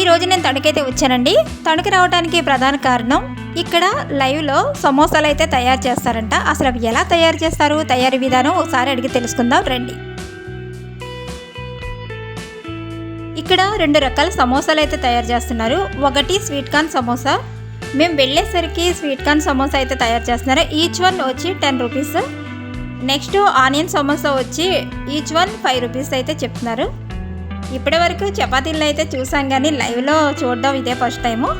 ఈరోజు నేను తణుకైతే వచ్చానండి. తణుకు రావడానికి ప్రధాన కారణం ఇక్కడ లైవ్లో సమోసాలు అయితే తయారు చేస్తారంట. అసలు అవి ఎలా తయారు చేస్తారు, తయారీ విధానం ఒకసారి అడిగి తెలుసుకుందాం రండి. ఇక్కడ 2 రకాల సమోసాలు అయితే తయారు చేస్తున్నారు. ఒకటి స్వీట్ కార్న్ సమోసా. మేము వెళ్ళేసరికి స్వీట్ కార్న్ సమోసా అయితే తయారు చేస్తున్నారు. ఈచ్ వన్ వచ్చి 10 రూపీస్. నెక్స్ట్ ఆనియన్ సమోసా వచ్చి ఈచ్ వన్ 5 రూపీస్ అయితే చెప్తున్నారు. ఇప్పటి వరకు చపాతీలు అయితే చూసాం కానీ లైవ్లో చూడడం ఇదే ఫస్ట్ టైము.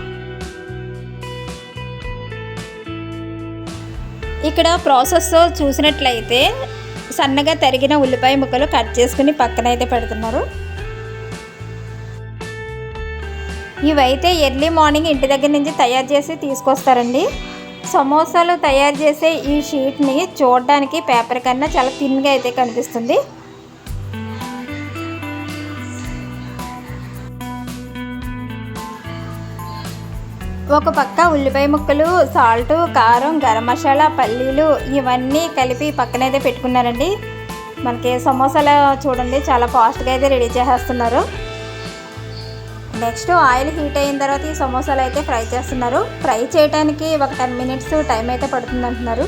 ఇక్కడ ప్రాసెస్ చూసినట్లయితే సన్నగా తరిగిన ఉల్లిపాయ ముక్కలు కట్ చేసుకుని పక్కన అయితే పెడుతున్నారు. ఇవైతే ఎర్లీ మార్నింగ్ ఇంటి దగ్గర నుంచి తయారు చేసి తీసుకొస్తారండి. సమోసాలు తయారు చేసే ఈ షీట్ని చూడడానికి పేపర్ కన్నా చాలా థిన్గా అయితే కనిపిస్తుంది. ఒక పక్క ఉల్లిపాయ ముక్కలు, సాల్ట్, కారం, గరం మసాలా, పల్లీలు ఇవన్నీ కలిపి పక్కనైతే పెట్టుకున్నారండి. మనకి సమోసాలు చూడండి చాలా ఫాస్ట్గా అయితే రెడీ చేసేస్తున్నారు. నెక్స్ట్ ఆయిల్ హీట్ అయిన తర్వాత ఈ సమోసాలు అయితే ఫ్రై చేస్తున్నారు. ఫ్రై చేయడానికి ఒక 10 మినిట్స్ టైం అయితే పడుతుంది అంటున్నారు.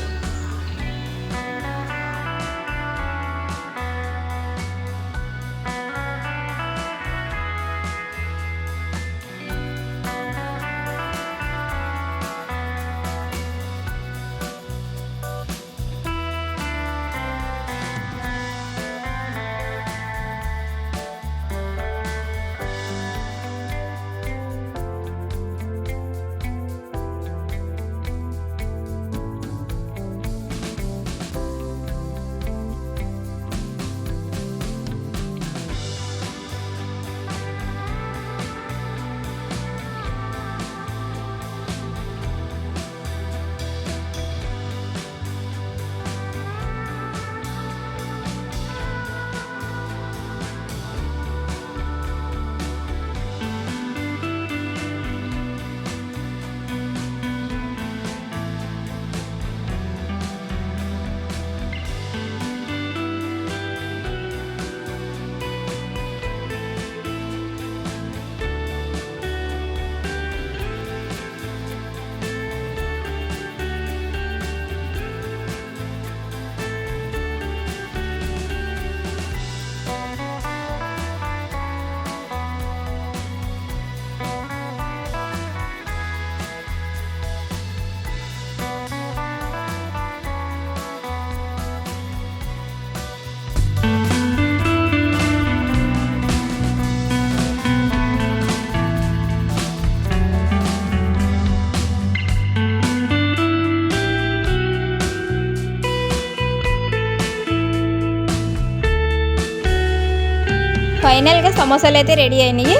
ఫైనల్గా సమోసాలు అయితే రెడీ అయినాయి.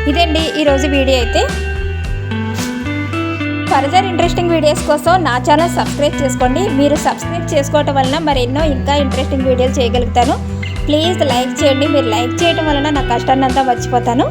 ఇదండి ఈరోజు వీడియో అయితే. ఫర్దర్ ఇంట్రెస్టింగ్ వీడియోస్ కోసం నా ఛానల్ సబ్స్క్రైబ్ చేసుకోండి. మీరు సబ్స్క్రైబ్ చేసుకోవటం వలన మరెన్నో ఇంకా ఇంట్రెస్టింగ్ వీడియోలు చేయగలుగుతాను. ప్లీజ్ లైక్ చేయండి. మీరు లైక్ చేయడం వలన నా కష్టాన్ని అంతా మర్చిపోతాను.